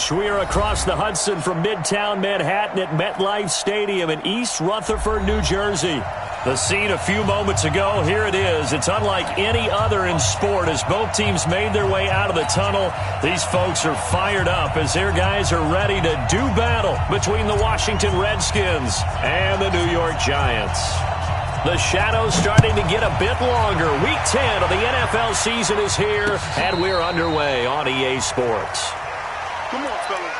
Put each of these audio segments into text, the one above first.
coverage. We are across the Hudson from Midtown Manhattan at MetLife Stadium in East Rutherford, New Jersey. The scene a few moments ago, here it is. It's unlike any other in sport as both teams made their way out of the tunnel. These folks are fired up as their guys are ready to do battle between the Washington Redskins and the New York Giants. The shadows starting to get a bit longer. Week 10 of the NFL season is here, and we're underway on EA Sports. Come on, fellas.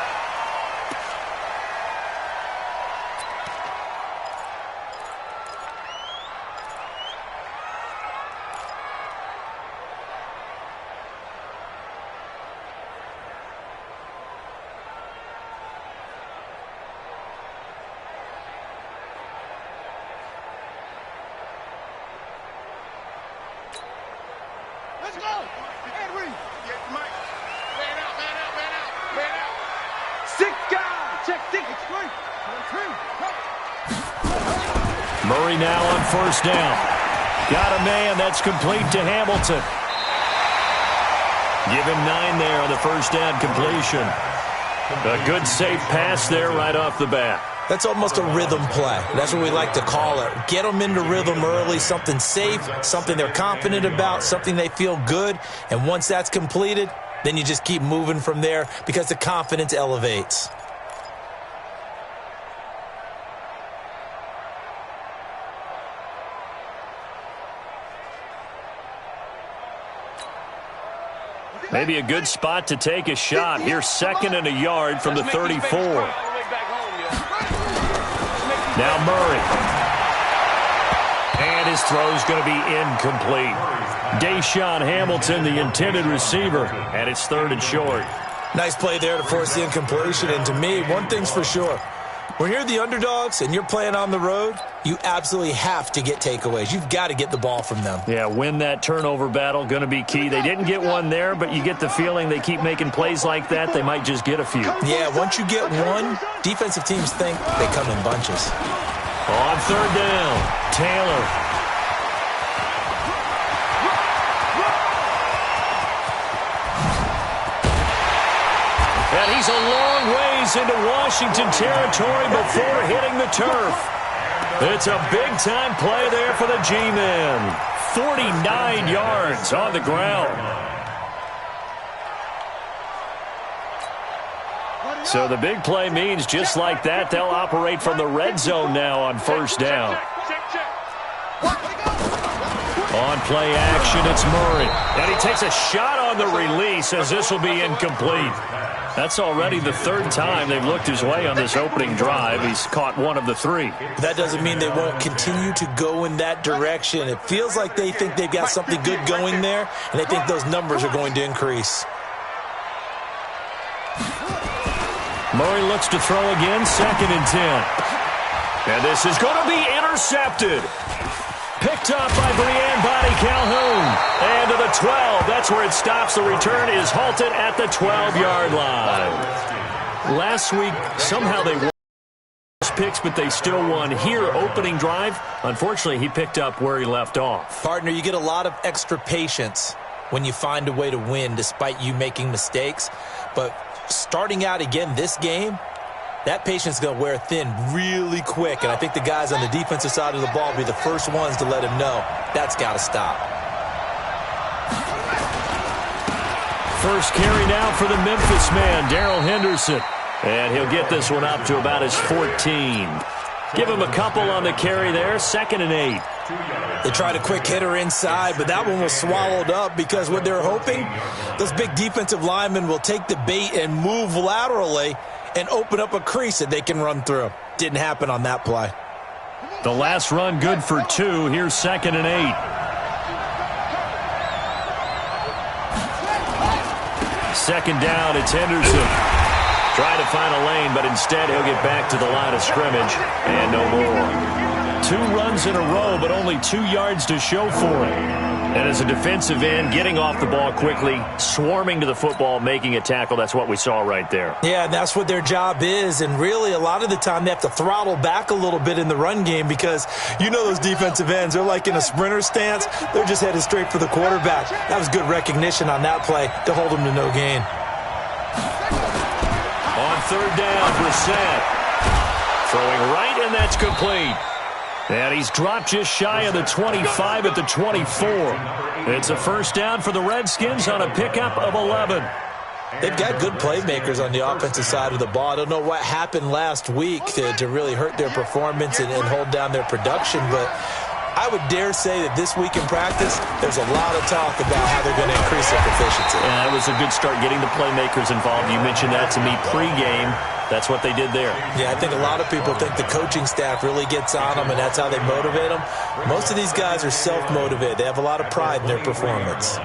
Let's go! Henry! Yes, Mike. Man out, man out, man out, man out. 6 guys! Check 6. Murray now on first down. Got a man. That's complete to Hamilton. Give him 9 there on the first down completion. A good safe pass there right off the bat. That's almost a rhythm play. That's what we like to call it. Get them into rhythm early, something safe, something they're confident about, something they feel good. And once that's completed, then you just keep moving from there because the confidence elevates. Maybe a good spot to take a shot. Here's 2nd and a yard from the 34. Now Murray. And his throw's going to be incomplete. Deshaun Hamilton, the intended receiver, and it's 3rd and short. Nice play there to force the incompletion. And to me, one thing's for sure. When you're the underdogs and you're playing on the road, you absolutely have to get takeaways. You've got to get the ball from them. Yeah, win that turnover battle, going to be key. They didn't get one there, but you get the feeling they keep making plays like that, they might just get a few. Yeah, once you get one, defensive teams think they come in bunches. On 3rd down, Taylor. And he's a long ways into Washington territory before hitting the turf. It's a big-time play there for the G-men. 49 yards on the ground. So the big play means just like that, they'll operate from the red zone now on first down. On play action, it's Murray. And he takes a shot on the release as this will be incomplete. That's already the 3rd time they've looked his way on this opening drive. He's caught 1 of the 3. That doesn't mean they won't continue to go in that direction. It feels like they think they've got something good going there, and they think those numbers are going to increase. Murray looks to throw again, 2nd and 10. And this is going to be intercepted. Picked up by Brian Body Calhoun. And to the 12. That's where it stops. The return is halted at the 12-yard line. Last week, somehow they won picks, but they still won. Here, opening drive, unfortunately, he picked up where he left off. Partner, you get a lot of extra patience when you find a way to win despite you making mistakes. But starting out again this game, that patience is going to wear thin really quick, and I think the guys on the defensive side of the ball will be the first ones to let him know that's got to stop. First carry now for the Memphis man, Darrell Henderson. And he'll get this one up to about his 14. Give him a couple on the carry there, 2nd and 8. They tried a quick hitter inside, but that one was swallowed up because what they're hoping, those big defensive linemen will take the bait and move laterally and open up a crease that they can run through. Didn't happen on that play. The last run good for 2. Here's 2nd and 8. Second down, it's Henderson. Trying to find a lane, but instead he'll get back to the line of scrimmage and no more. 2 runs in a row, but only 2 yards to show for it. And as a defensive end, getting off the ball quickly, swarming to the football, making a tackle, that's what we saw right there. Yeah, and that's what their job is. And really, a lot of the time, they have to throttle back a little bit in the run game because you know those defensive ends, they're like in a sprinter stance. They're just headed straight for the quarterback. That was good recognition on that play to hold them to no gain. third down. Brissett throwing right, and that's complete. And he's dropped just shy of the 25 at the 24. It's a first down for the Redskins on a pickup of 11. They've got good playmakers on the offensive side of the ball. I don't know what happened last week to really hurt their performance and hold down their production, but I would dare say that this week in practice, there's a lot of talk about how they're going to increase their proficiency. Yeah, it was a good start getting the playmakers involved. You mentioned that to me pregame. That's what they did there. Yeah, I think a lot of people think the coaching staff really gets on them, and that's how they motivate them. Most of these guys are self-motivated. They have a lot of pride in their performance.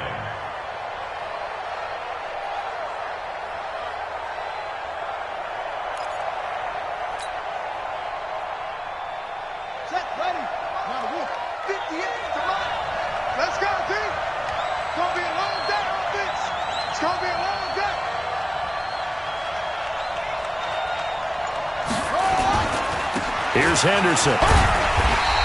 Here's Henderson.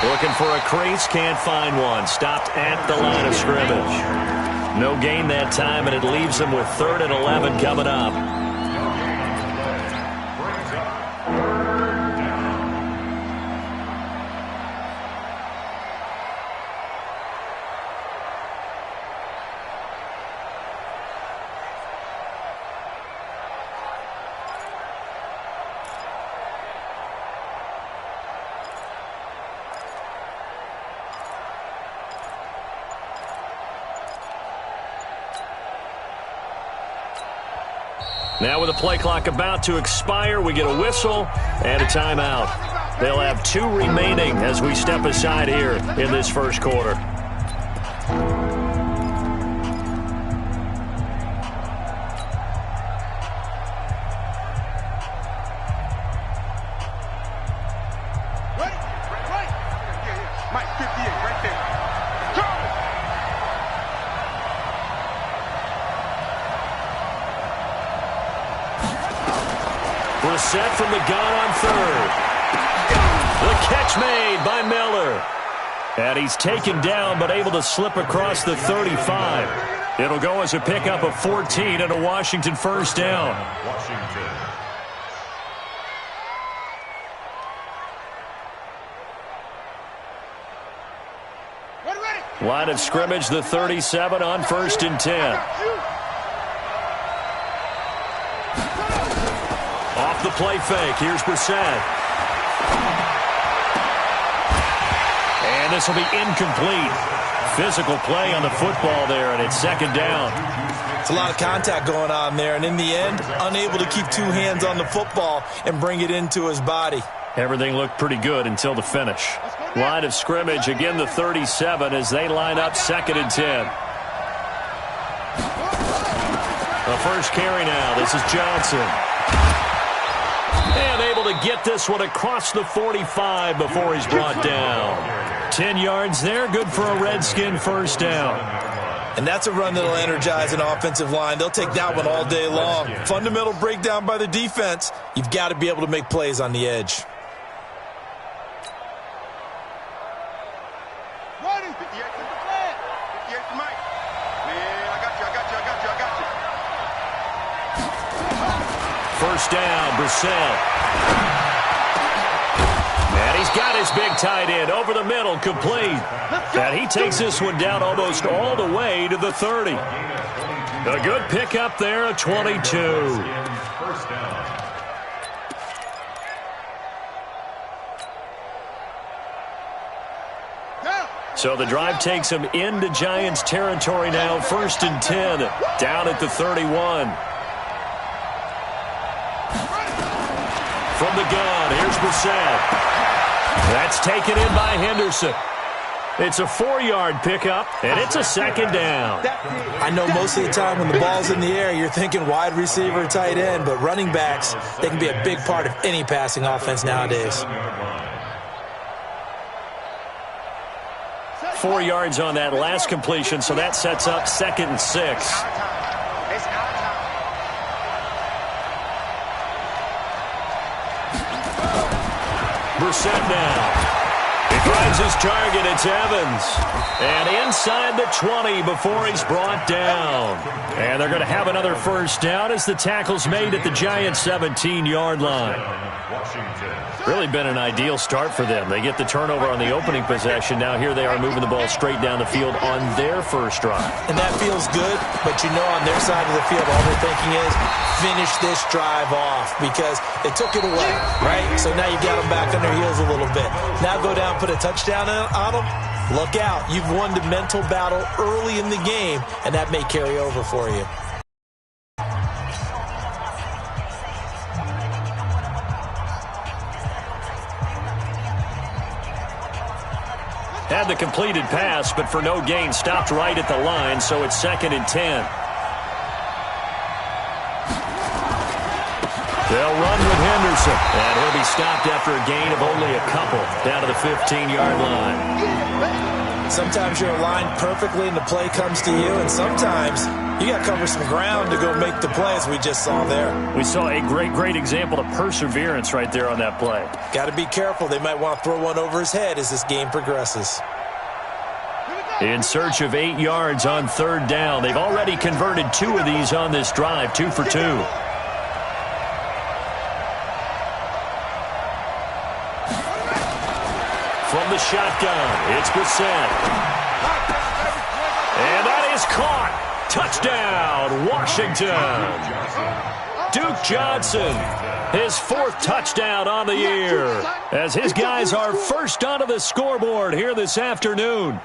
Looking for a crease, can't find one. Stopped at the line of scrimmage. No gain that time, and it leaves them with 3rd and 11 coming up. Now with the play clock about to expire, we get a whistle and a timeout. They'll have 2 remaining as we step aside here in this first quarter. Brissett from the gun on 3rd. The catch made by Miller. And he's taken down but able to slip across the 35. It'll go as a pickup of 14 and a Washington first down. Line of scrimmage, the 37 on 1st and 10. Off the play fake, here's Brissett. And this will be incomplete. Physical play on the football there, and it's 2nd down. It's a lot of contact going on there, and in the end, unable to keep 2 hands on the football and bring it into his body. Everything looked pretty good until the finish. Line of scrimmage, again the 37 as they line up 2nd and 10. The first carry now, this is Johnson. And able to get this one across the 45 before he's brought down. 10 yards there, good for a Redskin first down. And that's a run that'll energize an offensive line. They'll take that one all day long. Fundamental breakdown by the defense. You've got to be able to make plays on the edge. First down, Brissett. And he's got his big tight end over the middle, complete. And he takes this one down almost all the way to the 30. A good pickup there, a 22. First down. So the drive takes him into Giants territory now, 1st and 10, down at the 31. From the gun, here's Brissett. That's taken in by Henderson. It's a 4-yard pickup, and it's a 2nd down. I know most of the time when the ball's in the air, you're thinking wide receiver, tight end, but running backs, they can be a big part of any passing offense nowadays. 4 yards on that last completion, so that sets up 2nd and 6. Brissett now. Finds his target. It's Evans. And inside the 20 before he's brought down. And they're going to have another first down as the tackle's made at the Giants' 17-yard line. Really been an ideal start for them. They get the turnover on the opening possession. Now here they are moving the ball straight down the field on their first drive. And that feels good, but you know on their side of the field all they're thinking is finish this drive off because they took it away, right? So now you got them back on their heels a little bit. Now go down, put a touchdown on them. Look out. You've won the mental battle early in the game, and that may carry over for you. Had the completed pass, but for no gain, stopped right at the line, so it's 2nd and 10. They'll run with Henderson, and he'll be stopped after a gain of only a couple down to the 15-yard line. Sometimes you're aligned perfectly and the play comes to you, and sometimes you got to cover some ground to go make the play, as we just saw there. We saw a great example of perseverance right there on that play. Got to be careful. They might want to throw one over his head as this game progresses. In search of 8 yards on 3rd down. They've already converted 2 of these on this drive, 2 for 2. From the shotgun, it's Brissett. And that is caught. Touchdown, Washington. Duke Johnson, his 4th touchdown on the year, as his guys are first onto the scoreboard here this afternoon.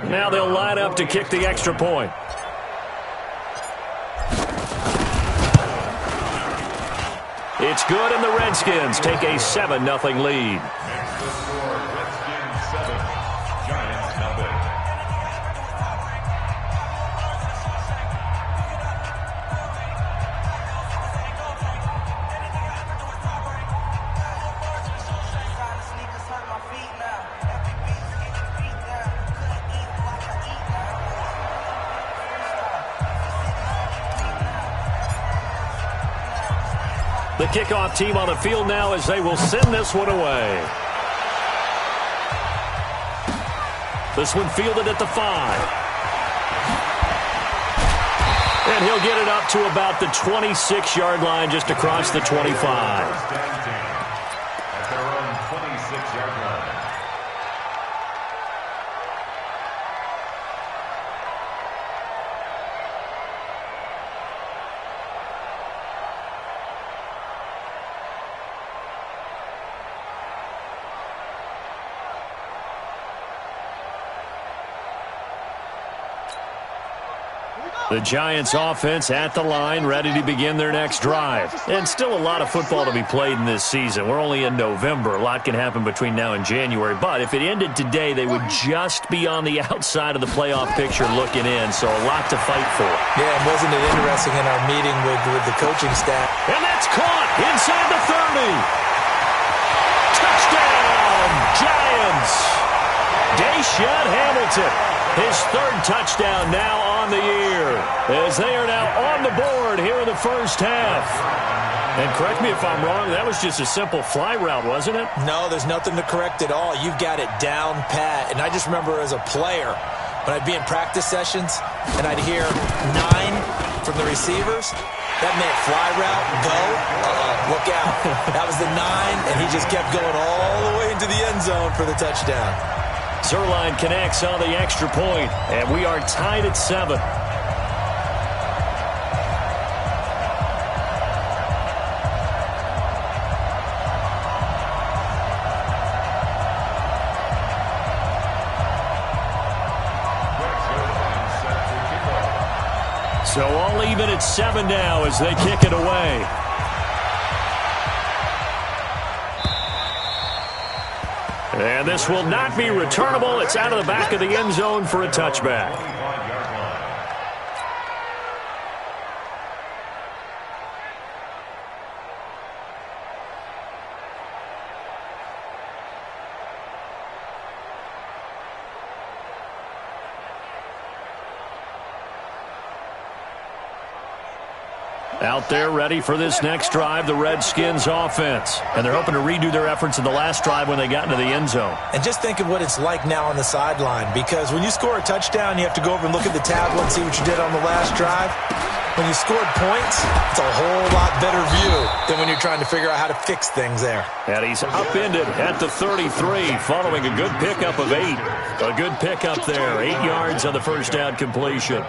Now they'll line up to kick the extra point. It's good, and the Redskins take a 7-0 lead. The kickoff team on the field now as they will send this one away. This one fielded at the 5. And he'll get it up to about the 26-yard line, just across the 25. At their own 26-yard line. The Giants offense at the line, ready to begin their next drive. And still a lot of football to be played in this season. We're only in November. A lot can happen between now and January. But if it ended today, they would just be on the outside of the playoff picture looking in. So a lot to fight for. Yeah, and wasn't it interesting in our meeting with the coaching staff? And that's caught inside the 30. Touchdown, Giants. Deshaun Hamilton, his 3rd touchdown now on the year, as they are now on the board here in the first half. And correct me if I'm wrong, that was just a simple fly route, wasn't it? No, there's nothing to correct at all. You've got it down pat. And I just remember as a player, when I'd be in practice sessions and I'd hear 9 from the receivers, that meant fly route, go, look out. That was the 9, and he just kept going all the way into the end zone for the touchdown. Zerline connects on the extra point, and we are tied at 7. So all even at 7 now as they kick it away. And this will not be returnable. It's out of the back of the end zone for a touchback. Out there ready for this next drive, the Redskins offense. And they're hoping to redo their efforts in the last drive when they got into the end zone. And just think of what it's like now on the sideline, because when you score a touchdown, you have to go over and look at the tablet and see what you did on the last drive. When you scored points, it's a whole lot better view than when you're trying to figure out how to fix things there. And he's upended at the 33 following a good pickup of 8. A good pickup there, 8 yards on the first down completion.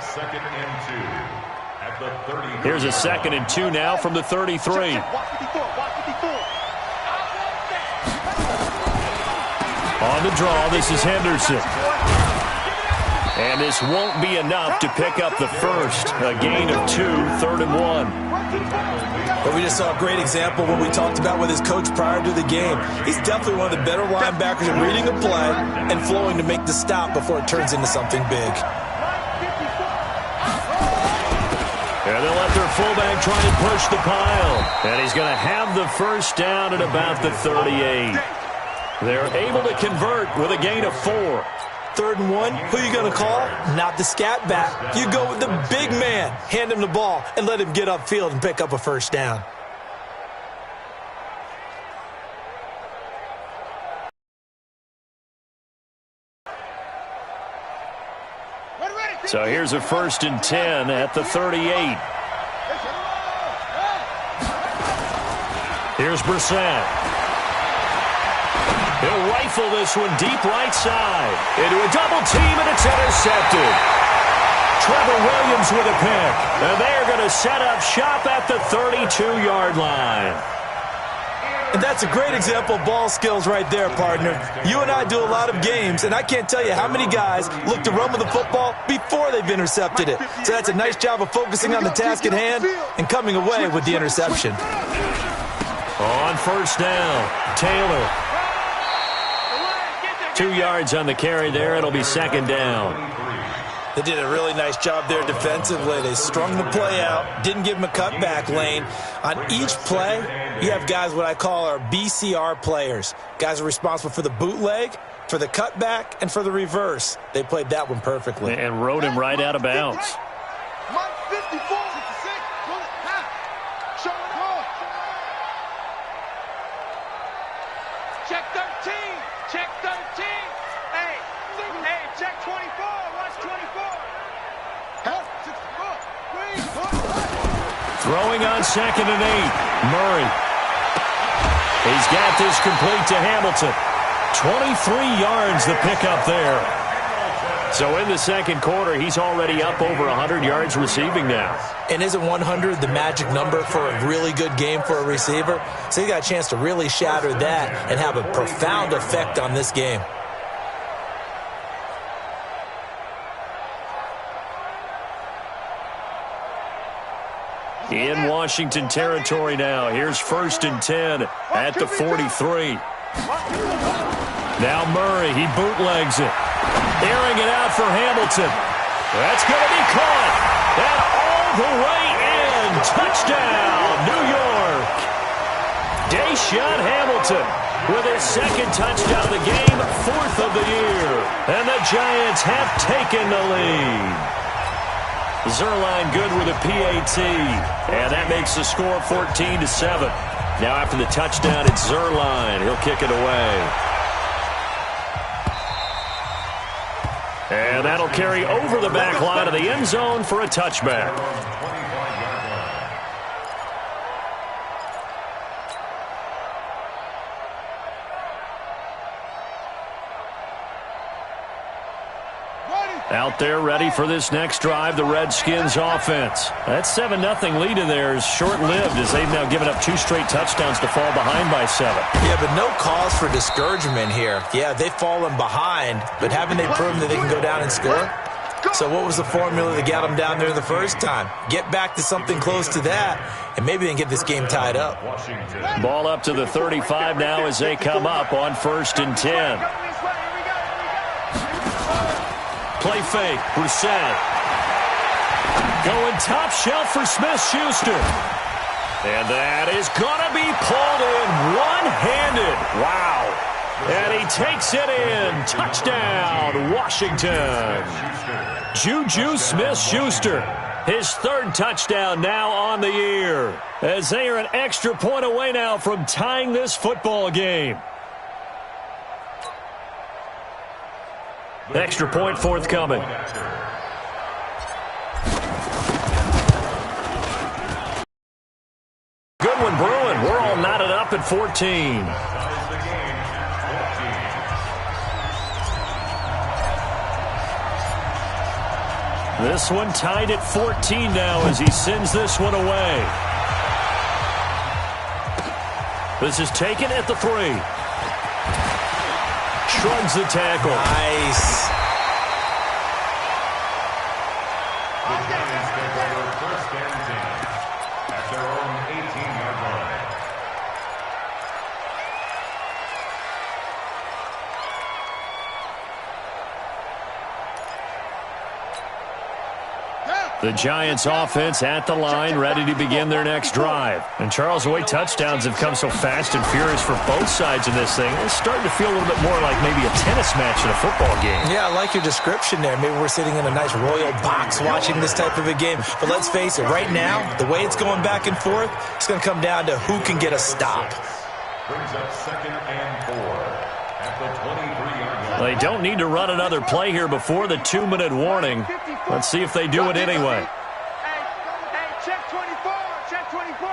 Here's a 2nd and 2 now from the 33. On the draw, this is Henderson. And this won't be enough to pick up the first. A gain of 2, 3rd and 1. But we just saw a great example of what we talked about with his coach prior to the game. He's definitely one of the better linebackers at reading a play and flowing to make the stop before it turns into something big. And they'll let their fullback try and push the pile. And he's going to have the first down at about the 38. They're able to convert with a gain of 4. 3rd and 1, who are you going to call? Not the scat back. You go with the big man. Hand him the ball and let him get upfield and pick up a first down. So here's a 1st and 10 at the 38. Here's Brissett. He'll rifle this one deep right side. Into a double team, and it's intercepted. Trevor Williams with a pick. And they're going to set up shop at the 32-yard line. And that's a great example of ball skills right there, partner. You and I do a lot of games, and I can't tell you how many guys look to run with the football before they've intercepted it. So that's a nice job of focusing on the task at hand and coming away with the interception. On first down, Taylor. 2 yards on the carry there. It'll be 2nd down. They did a really nice job there defensively. They strung the play out, didn't give him a cutback lane. On each play, you have guys what I call our BCR players. Guys are responsible for the bootleg, for the cutback, and for the reverse. They played that one perfectly. And rode him right out of bounds. Check 13. Check 13. Hey, check 24. Watch 24. Throwing on 2nd and 8. Murray. He's got this complete to Hamilton. 23 yards the pickup there. So in the 2nd quarter, he's already up over 100 yards receiving now. And isn't 100 the magic number for a really good game for a receiver? So he got a chance to really shatter that and have a profound effect on this game. In Washington territory now. Here's 1st and 10 at the 43. Now Murray, he bootlegs it. Airing it out for Hamilton. That's going to be caught. And all the way in. Touchdown, New York. Deshaun Hamilton with his 2nd touchdown of the game, 4th of the year. And the Giants have taken the lead. Zuerlein good with a PAT. And that makes the score 14-7. Now after the touchdown, it's Zuerlein. He'll kick it away. And that'll carry over the back line of the end zone for a touchback. Out there ready for this next drive, the Redskins offense. That 7-0 lead of theirs short-lived as they've now given up 2 straight touchdowns to fall behind by 7. Yeah, but no cause for discouragement here. Yeah, they've fallen behind, but haven't they proven that they can go down and score? So what was the formula that got them down there the first time? Get back to something close to that, and maybe they can get this game tied up. Ball up to the 35 now as they come up on 1st and 10. Play fake, Brissett. Going top shelf for Smith-Schuster. And that is going to be pulled in one-handed. Wow. And he takes it in. Touchdown, Washington. Juju Smith-Schuster His third touchdown now on the year, as they are an extra point away now from tying this football game. Extra point forthcoming. Good one, Bruin. We're all knotted up at 14. This one tied at 14 now as he sends this one away. This is taken at the 3. Shrugs the tackle. Nice. The Giants take over first and 10 at their own 18-yard line. The Giants offense at the line, ready to begin their next drive. And Charles, the way touchdowns have come so fast and furious for both sides in this thing, it's starting to feel a little bit more like maybe a tennis match in a football game. Yeah, I like your description there. Maybe we're sitting in a nice royal box watching this type of a game. But let's face it, right now, the way it's going back and forth, it's going to come down to who can get a stop. Brings up 2nd and 4 at the 23-yard line. They don't need to run another play here before the 2-minute warning. Let's see if they do it anyway. Hey, check 24, check 24.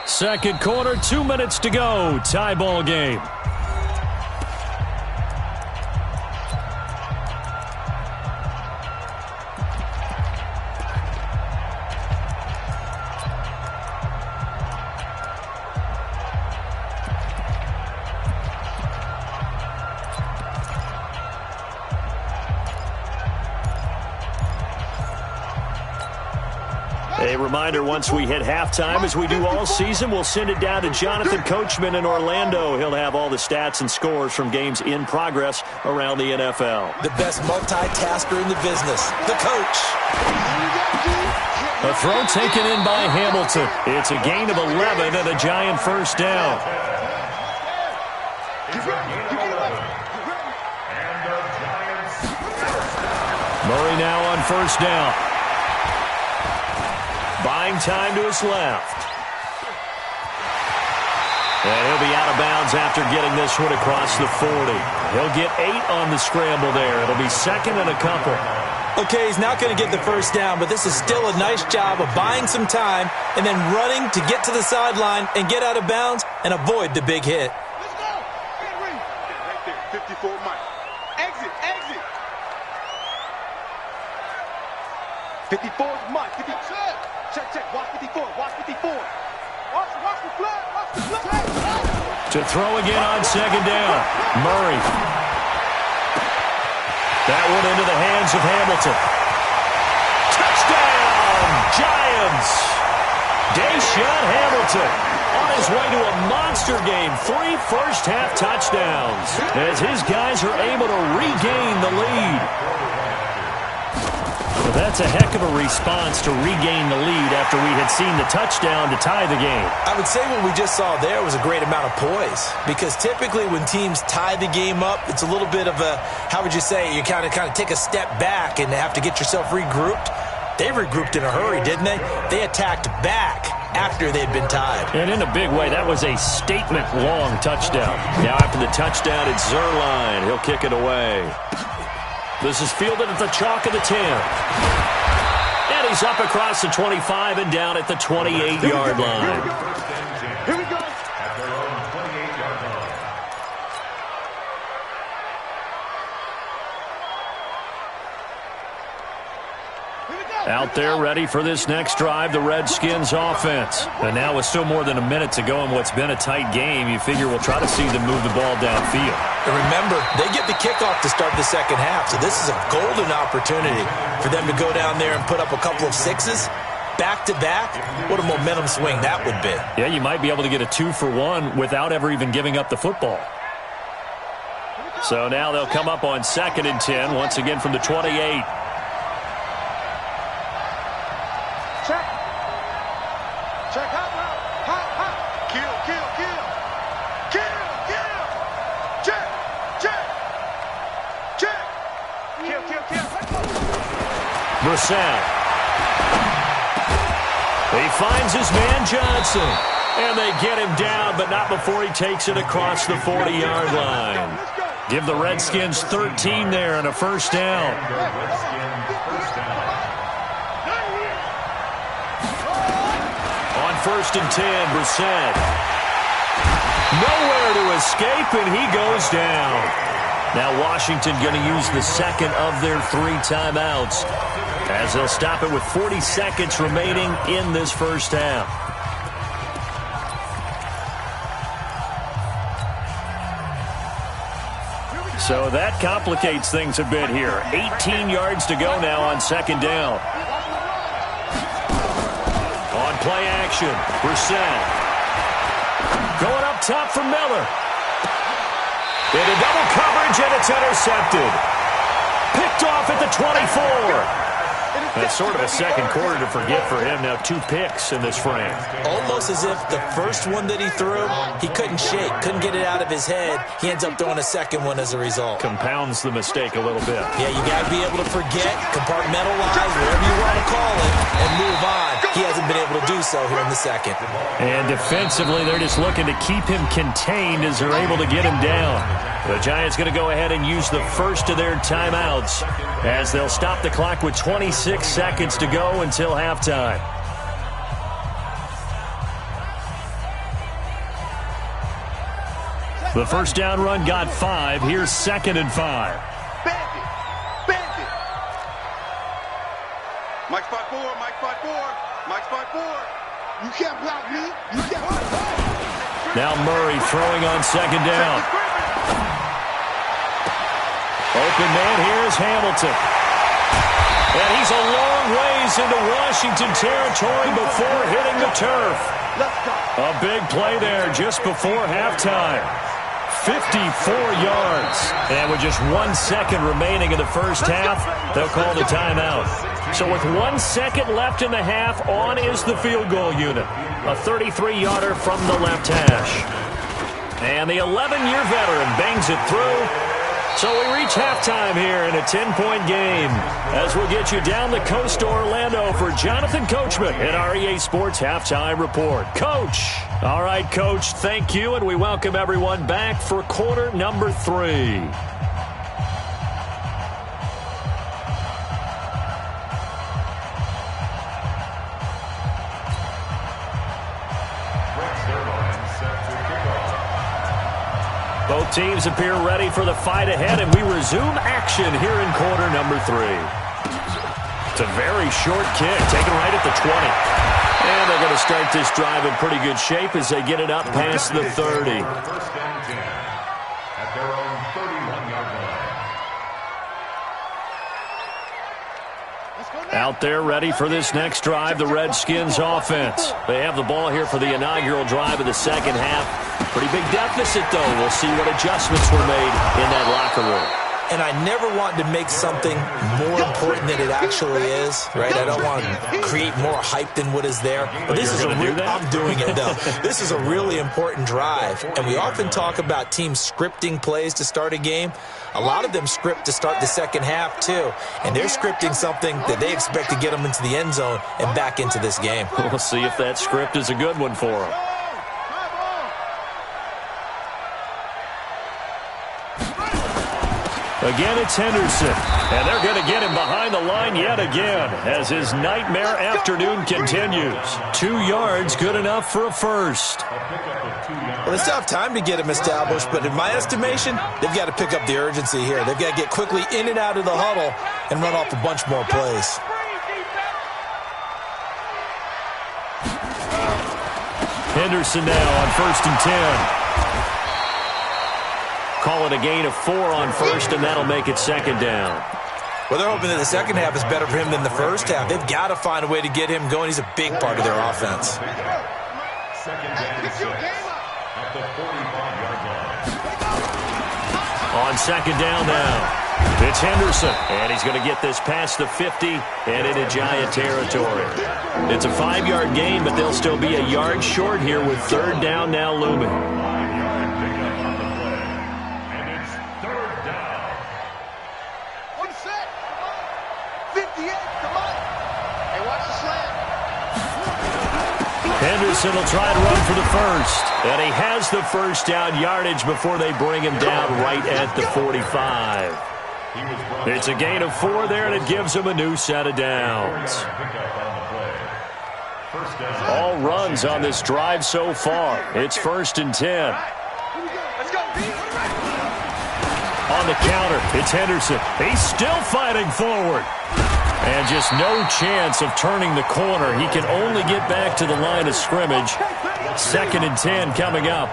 Second quarter, 2 minutes to go. Tie ball game. A reminder, once we hit halftime, as we do all season, we'll send it down to Jonathan Coachman in Orlando. He'll have all the stats and scores from games in progress around the NFL. The best multitasker in the business, the coach. A throw taken in by Hamilton. It's a gain of 11 and a Giant first down. Murray now on first down. Buying time to his left. And he'll be out of bounds after getting this one across the 40. He'll get 8 on the scramble there. It'll be second and a couple. Okay, he's not going to get the first down, but this is still a nice job of buying some time and then running to get to the sideline and get out of bounds and avoid the big hit. Let's go. Right there, 54 Mike. Exit, exit. 54 is Mike. 54. Check. Watch 54. Watch 54. Watch the blood. Watch the blood. To throw again on second down. Murray. That one into the hands of Hamilton. Touchdown, Giants! Deshaun Hamilton on his way to a monster game. 3 first-half touchdowns as his guys are able to regain the lead. Well, that's a heck of a response to regain the lead after we had seen the touchdown to tie the game. I would say what we just saw there was a great amount of poise, because typically when teams tie the game up, it's a little bit of a, how would you say, you kind of take a step back and have to get yourself regrouped. They regrouped in a hurry, didn't they? They attacked back after they'd been tied. And in a big way, that was a statement-long touchdown. Now after the touchdown, it's Zuerlein. He'll kick it away. This is fielded at the chalk of the 10. And he's up across the 25 and down at the 28-yard line. Here we go. At their own 28-yard line. Out there ready for this next drive, the Redskins offense. And now with still more than a minute to go in what's been a tight game, you figure we'll try to see them move the ball downfield. And remember, they get the kickoff to start the second half, so this is a golden opportunity for them to go down there and put up a couple of sixes back-to-back. What a momentum swing that would be. Yeah, you might be able to get a 2-for-1 without ever even giving up the football. So now they'll come up on 2nd and 10, once again from the 28. Check hot. Kill. Brissett. He finds his man Johnson. And they get him down, but not before he takes it across the 40-yard line. Give the Redskins 13 there and a first down. On 1st and 10, Brissett. Nowhere to escape, and he goes down. Now Washington going to use the second of their 3 timeouts as they'll stop it with 40 seconds remaining in this first half. So that complicates things a bit here. 18 yards to go now on 2nd down. On play action, Brissett. Going up top for Miller. Into double coverage, and it's intercepted. Picked off at the 24. That's sort of a second quarter to forget for him. Now 2 picks in this frame. Almost as if the first one that he threw, he couldn't shake, couldn't get it out of his head. He ends up throwing a second one as a result. Compounds the mistake a little bit. Yeah, you got to be able to forget, compartmentalize, whatever you want to call it, and move on. He hasn't been able to do so here in the second. And defensively, they're just looking to keep him contained as they're able to get him down. The Giants going to go ahead and use the first of their timeouts as they'll stop the clock with 26 seconds to go until halftime. The first down run got 5. Here's 2nd and 5. Bandit. Bandit. Mike's 5-4. Mike's 5-4. Mike's 5-4. You can't block me. You can't block me. Now Murray throwing on 2nd down. Open man here is Hamilton. And he's a long ways into Washington territory before hitting the turf. A big play there just before halftime. 54 yards. And with just 1 second remaining in the first half, they'll call the timeout. So with 1 second left in the half, on is the field goal unit. A 33-yarder from the left hash. And the 11-year veteran bangs it through. So we reach halftime here in a 10-point game as we'll get you down the coast to Orlando for Jonathan Coachman at our EA Sports Halftime Report. Coach. All right, Coach, thank you, and we welcome everyone back for quarter number 3. Both teams appear ready for the fight ahead, and we resume action here in quarter number 3. It's a very short kick, taken right at the 20. And they're going to start this drive in pretty good shape as they get it up past the 30. First and 10 at their own 31-yard line. Out there ready for this next drive, the Redskins offense. They have the ball here for the inaugural drive of the second half. Pretty big deficit, though. We'll see what adjustments were made in that locker room. And I never want to make something more important than it actually is, right? I don't want to create more hype than what is there. But this is I'm doing it, though. This is a really important drive. And we often talk about teams scripting plays to start a game. A lot of them script to start the second half, too. And they're scripting something that they expect to get them into the end zone and back into this game. We'll see if that script is a good one for them. Again, it's Henderson, and they're going to get him behind the line yet again as his nightmare afternoon continues. 2 yards, good enough for a first. Well, they still have time to get him established, but in my estimation, they've got to pick up the urgency here. They've got to get quickly in and out of the huddle and run off a bunch more plays. Henderson now on 1st and 10. Call it a gain of 4 on first, and that'll make it second down. Well, they're hoping that the second half is better for him than the first half. They've got to find a way to get him going. He's a big part of their offense. Second and 6 at the 45-yard line. On second down now, it's Henderson, and he's going to get this past the 50 and into Giant territory. It's a 5-yard gain, but they'll still be a yard short here with third down now looming. Come on. Henderson will try to run for the first. And he has the first down yardage before they bring him down right at the 45. It's a gain of 4 there, and it gives him a new set of downs. All runs on this drive so far. It's 1st and 10. On the counter, it's Henderson. He's still fighting forward. And just no chance of turning the corner. He can only get back to the line of scrimmage. 2nd and 10 coming up.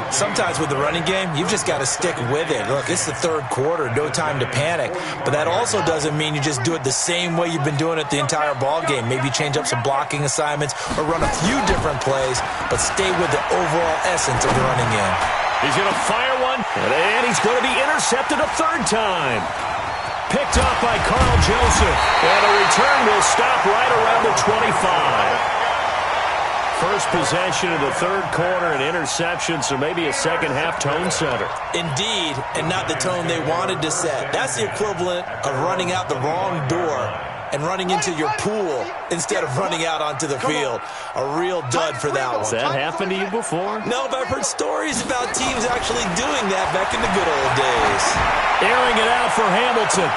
Sometimes with the running game, you've just got to stick with it. Look, it's the 3rd quarter, no time to panic. But that also doesn't mean you just do it the same way you've been doing it the entire ball game. Maybe change up some blocking assignments or run a few different plays, but stay with the overall essence of the running game. He's going to fire one, and he's going to be intercepted a 3rd time. Picked up by Carl Joseph, and a return will stop right around the 25. First possession of the 3rd quarter, an interception, so maybe a second-half tone setter. Indeed, and not the tone they wanted to set. That's the equivalent of running out the wrong door and running into your pool instead of running out onto the field. A real dud for that one. Has that happened to you before? No, but I've heard stories about teams actually doing that back in the good old days. Airing it out for Hamilton.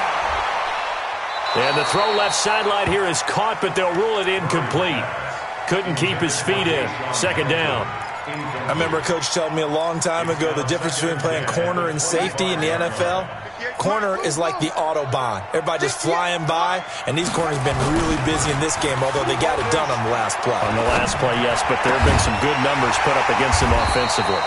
And the throw left sideline here is caught, but they'll rule it incomplete. Couldn't keep his feet in. 2nd down. I remember a coach telling me a long time ago the difference between playing corner and safety in the NFL. Corner is like the Autobahn. Everybody just flying by, and these corners have been really busy in this game, although they got it done on the last play. On the last play, yes, but there have been some good numbers put up against him offensively.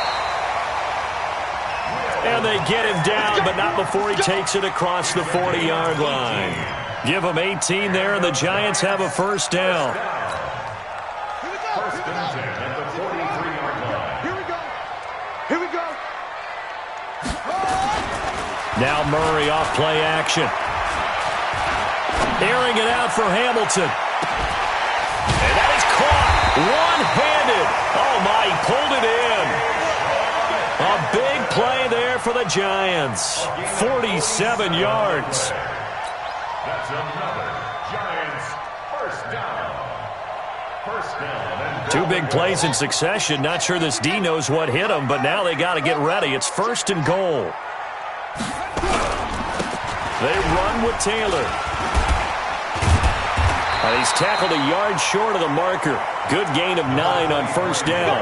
And they get him down, but not before he takes it across the 40-yard line. Give him 18 there, and the Giants have a 1st down. Now Murray off play action. Airing it out for Hamilton. And that is caught. One-handed. Oh, my, he pulled it in. A big play there for the Giants. 47 yards. That's another Giants 1st down. 1st down. 2 big plays in succession. Not sure this D knows what hit him, but now they got to get ready. It's 1st and goal. They run with Taylor. And he's tackled a yard short of the marker. Good gain of 9 on 1st down.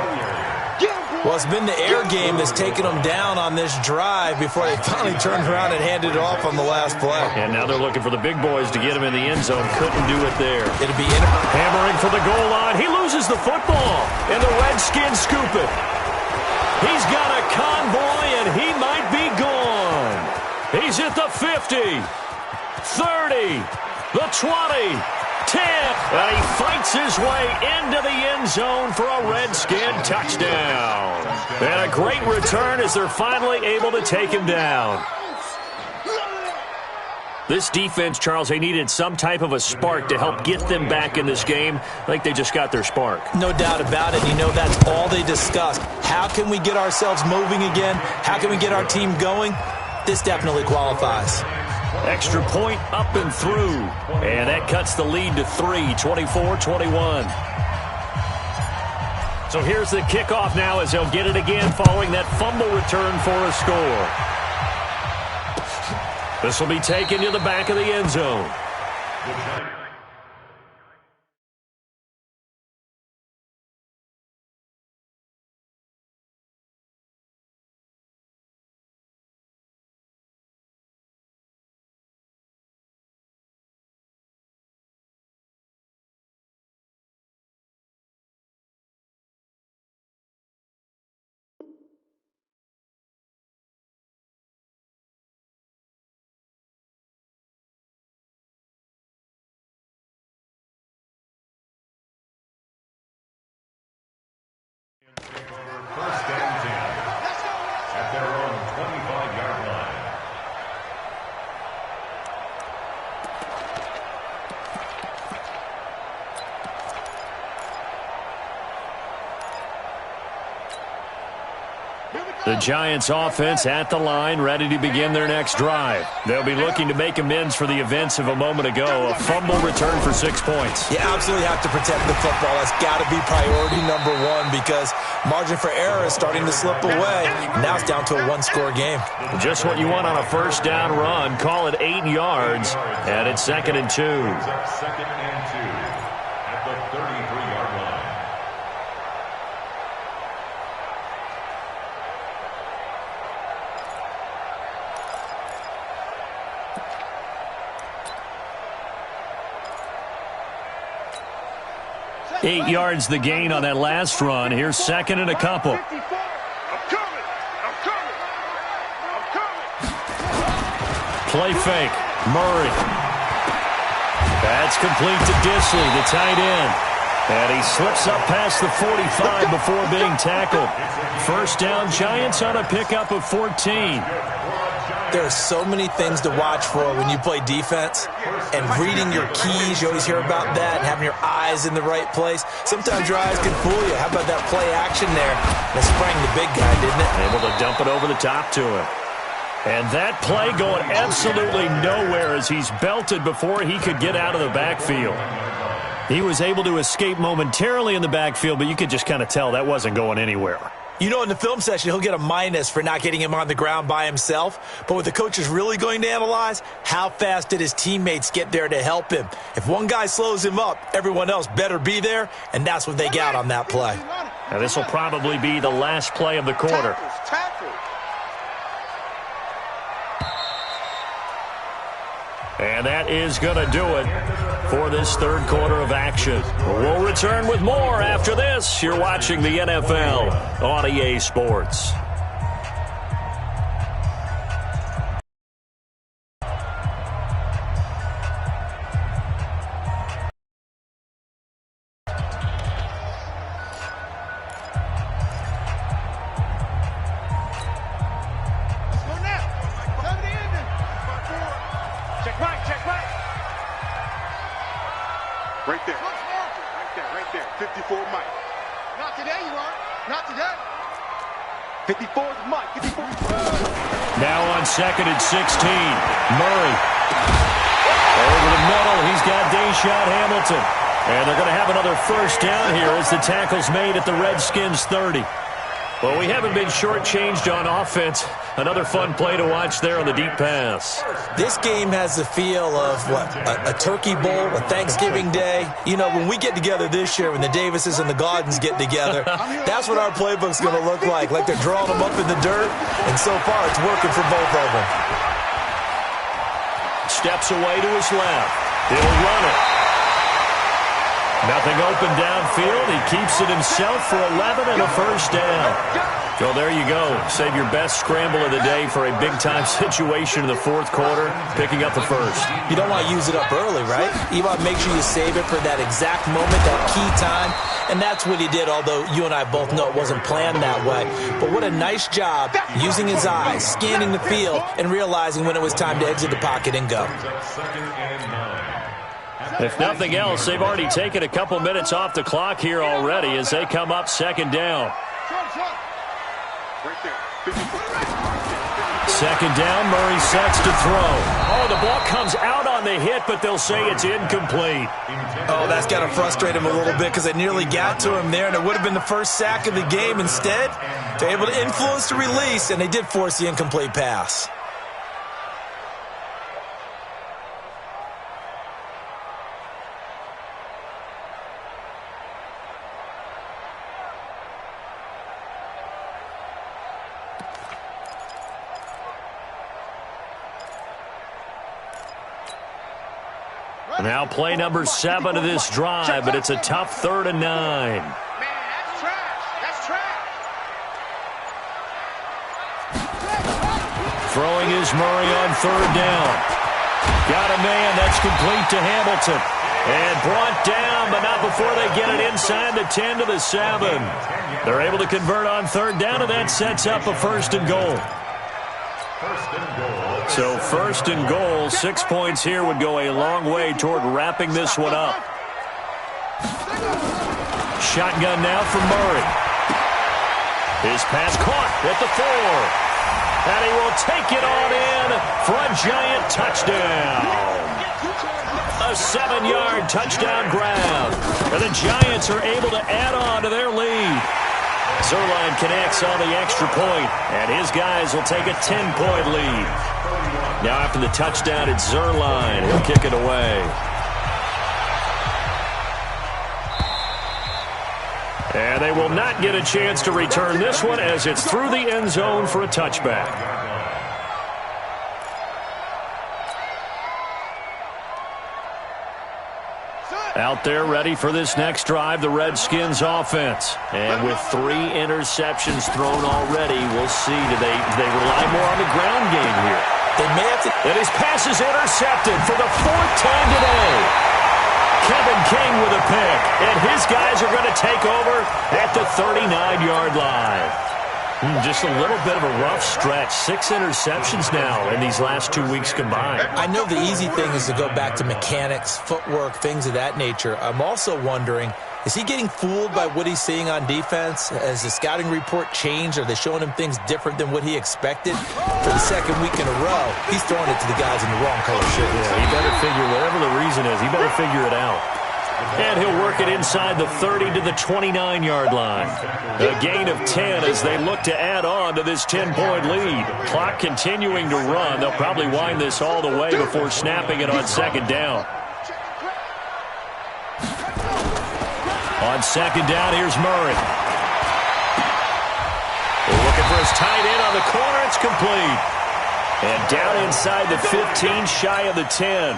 Well, it's been the air game that's taken them down on this drive before they finally turned around and handed it off on the last play. And now they're looking for the big boys to get him in the end zone. Couldn't do it there. It'll be hammering for the goal line. He loses the football, and the Redskins scoop it. He's got a convoy, and he might be gone. He's at the 50, 30, the 20, 10. And he fights his way into the end zone for a Redskin touchdown. And a great return as they're finally able to take him down. This defense, Charles, they needed some type of a spark to help get them back in this game. I think they just got their spark. No doubt about it. You know, that's all they discussed. How can we get ourselves moving again? How can we get our team going? This definitely qualifies. Extra point up and through. And that cuts the lead to 3, 24-21. So here's the kickoff now as they'll get it again following that fumble return for a score. This will be taken to the back of the end zone. The Giants offense at the line, ready to begin their next drive. They'll be looking to make amends for the events of a moment ago. A fumble return for 6 points. You absolutely have to protect the football. That's got to be priority number one because margin for error is starting to slip away. Now it's down to a one-score game. Just what you want on a first down run. Call it 8 yards, and it's 2nd and 2. Second and 2 at the 33-yard line. Eight yards the gain on that last run. Here's 2nd and a couple. I'm coming. I'm coming. I'm coming. Play fake. Murray. That's complete to Disley, the tight end. And he slips up past the 45 before being tackled. First down, Giants on a pickup of 14. There are so many things to watch for when you play defense, and reading your keys, you always hear about that, and having your eyes in the right place. Sometimes your eyes can fool you. How about that play action there? That sprang the big guy, didn't it? Able to dump it over the top to him. And that play going absolutely nowhere as he's belted before he could get out of the backfield. He was able to escape momentarily in the backfield, but you could just kind of tell that wasn't going anywhere. You know, in the film session, he'll get a minus for not getting him on the ground by himself. But what the coach is really going to analyze, how fast did his teammates get there to help him? If one guy slows him up, everyone else better be there, and that's what they got on that play. Now, this will probably be the last play of the quarter. Tackles. And that is going to do it for this third quarter of action. We'll return with more after this. You're watching the NFL on EA Sports. Right there. Right there. 54 Mike. Not today, you are. Not today. 54 is Mike. 54. Now on 2nd and 16. Murray. Over the middle, he's got Deshaun Hamilton. And they're going to have another first down here as the tackle's made at the Redskins 30. Well, we haven't been shortchanged on offense. Another fun play to watch there on the deep pass. This game has the feel of, what, a turkey bowl, a Thanksgiving day. You know, when we get together this year, when the Davises and the Gaudens get together, that's what our playbook's going to look like they're drawing them up in the dirt, and so far it's working for both of them. Steps away to his left. He'll run it. Nothing open downfield. He keeps it himself for 11 and a first down. Well, there you go. Save your best scramble of the day for a big-time situation in the fourth quarter, picking up the first. You don't want to use it up early, right? You want to make sure you save it for that exact moment, that key time, and that's what he did, although you and I both know it wasn't planned that way. But what a nice job using his eyes, scanning the field, and realizing when it was time to exit the pocket and go. If nothing else, they've already taken a couple minutes off the clock here already as they come up second down. Second down, Murray sets to throw. Oh, the ball comes out on the hit, but they'll say it's incomplete. Oh, that's got to frustrate him a little bit because it nearly got to him there, and it would have been the first sack of the game. Instead, they're able to influence the release, and they did force the incomplete pass. Now play number 7 of this drive, but it's a tough 3rd and 9. Man, that's trash. That's trash. Throwing is Murray on 3rd down. Got a man. That's complete to Hamilton. And brought down, but not before they get it inside the 10 to the 7. They're able to convert on 3rd down, and that sets up a 1st and goal. So 1st and goal, 6 points here would go a long way toward wrapping this one up. Shotgun now for Murray. His pass caught at the 4. And he will take it on in for a Giant touchdown. A 7-yard touchdown grab. And the Giants are able to add on to their lead. Zuerlein connects on the extra point, and his guys will take a 10-point lead. Now after the touchdown, it's Zuerlein. He'll kick it away. And they will not get a chance to return this one as it's through the end zone for a touchback. Out there ready for this next drive, the Redskins offense. And with 3 interceptions thrown already, we'll see. Do they rely more on the ground game here? They may have to. And his pass is intercepted for the 4th time today. Kevin King with a pick, and his guys are going to take over at the 39-yard line. Just a little bit of a rough stretch. 6 interceptions now in these last 2 weeks combined. I know the easy thing is to go back to mechanics, footwork, things of that nature. I'm also wondering, is he getting fooled by what he's seeing on defense? Has the scouting report changed? Are they showing him things different than what he expected? For the 2nd week in a row, he's throwing it to the guys in the wrong color shirts. Yeah, he better figure, whatever the reason is, he better figure it out. And he'll work it inside the 30 to the 29-yard line. A gain of 10 as they look to add on to this 10-point lead. Clock continuing to run. They'll probably wind this all the way before snapping it on 2nd down. On 2nd down, here's Murray. They're looking for his tight end on the corner. It's complete. And down inside the 15, shy of the 10.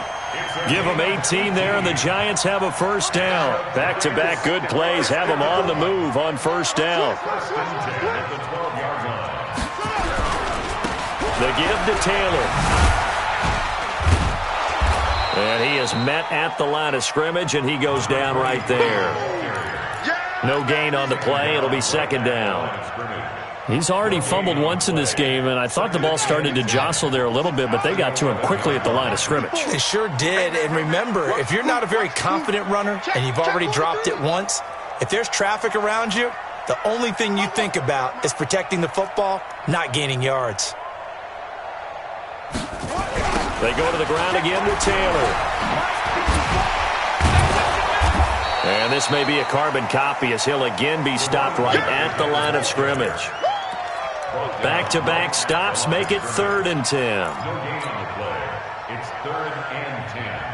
Give them 18 there, and the Giants have a 1st down. Back-to-back good plays have them on the move on 1st down. The give to Taylor. And he is met at the line of scrimmage, and he goes down right there. No gain on the play. It'll be 2nd down. He's already fumbled once in this game, and I thought the ball started to jostle there a little bit, but they got to him quickly at the line of scrimmage. They sure did. And remember, if you're not a very confident runner and you've already dropped it once, if there's traffic around you, the only thing you think about is protecting the football, not gaining yards. They go to the ground again with Taylor. And this may be a carbon copy as he'll again be stopped right at the line of scrimmage. Back-to-back stops make it 3rd and 10. No gain on the play. It's 3rd and 10.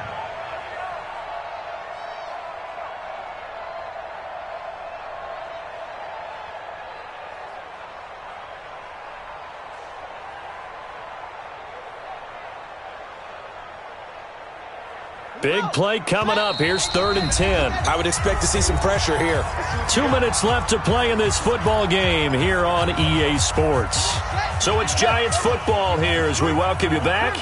Big play coming up. Here's 3rd and 10. I would expect to see some pressure here. 2 minutes left to play in this football game here on EA Sports. So it's Giants football here as we welcome you back.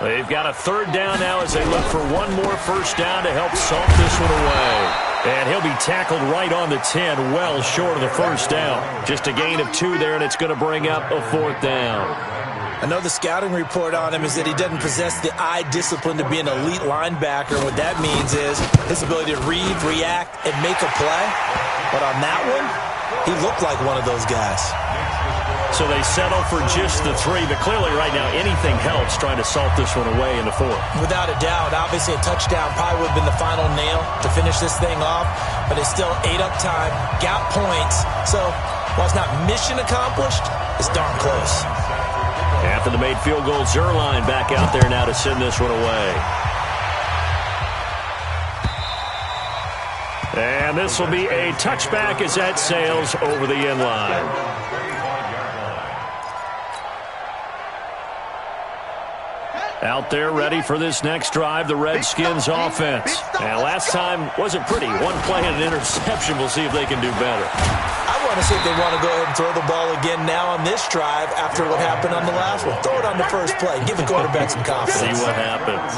They've got a 3rd down now as they look for one more 1st down to help salt this one away. And he'll be tackled right on the 10, well short of the 1st down. Just a gain of 2 there, and it's going to bring up a 4th down. I know the scouting report on him is that he doesn't possess the eye discipline to be an elite linebacker. What that means is his ability to read, react, and make a play. But on that one, he looked like one of those guys. So they settle for just the 3, but clearly right now anything helps trying to salt this one away in the 4th. Without a doubt, obviously a touchdown probably would have been the final nail to finish this thing off, but it's still ate up time, got points. So while it's not mission accomplished, it's darn close. After the made field goal, Zuerlein back out there now to send this one away. And this will be a touchback as that sails over the end line. Out there ready for this next drive, the Redskins offense. And last time wasn't pretty. One play and an interception. We'll see if they can do better. I want to see if they want to go ahead and throw the ball again now on this drive after what happened on the last one. Throw it on the first play. Give the quarterback some confidence. See what happens.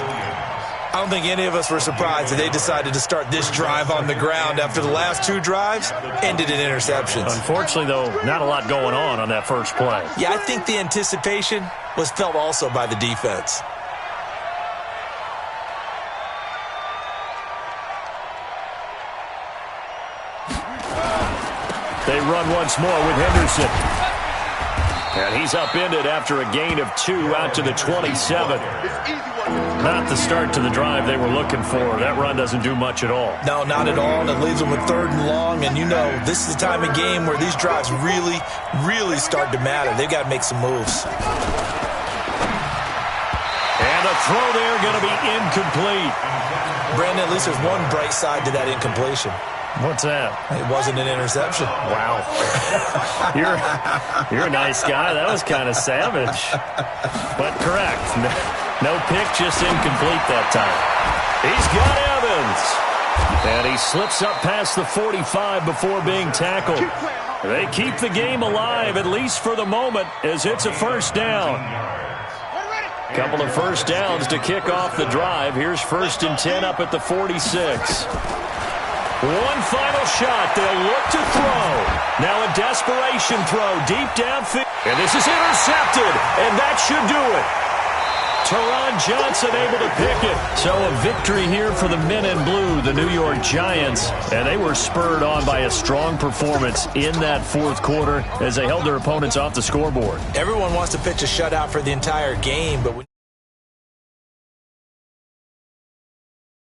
I don't think any of us were surprised that they decided to start this drive on the ground after the last 2 drives ended in interceptions. Unfortunately, though, not a lot going on that first play. Yeah, I think the anticipation was felt also by the defense. They run once more with Henderson. And he's upended after a gain of 2 out to the 27. Not the start to the drive they were looking for. That run doesn't do much at all. No, not at all. It leaves them with 3rd and long. And, you know, this is the time of game where these drives really, really start to matter. They've got to make some moves. And a throw there going to be incomplete. Brandon, at least there's one bright side to that incompletion. What's that? It wasn't an interception. Wow. You're a nice guy. That was kind of savage. But correct. No pick, just incomplete that time. He's got Evans. And he slips up past the 45 before being tackled. They keep the game alive, at least for the moment, as it's a first down. Couple of first downs to kick off the drive. Here's 1st and 10 up at the 46. One final shot. They'll look to throw. Now a desperation throw deep downfield. And this is intercepted. And that should do it. Teron Johnson able to pick it. So a victory here for the men in blue, the New York Giants. And they were spurred on by a strong performance in that 4th quarter as they held their opponents off the scoreboard. Everyone wants to pitch a shutout for the entire game, but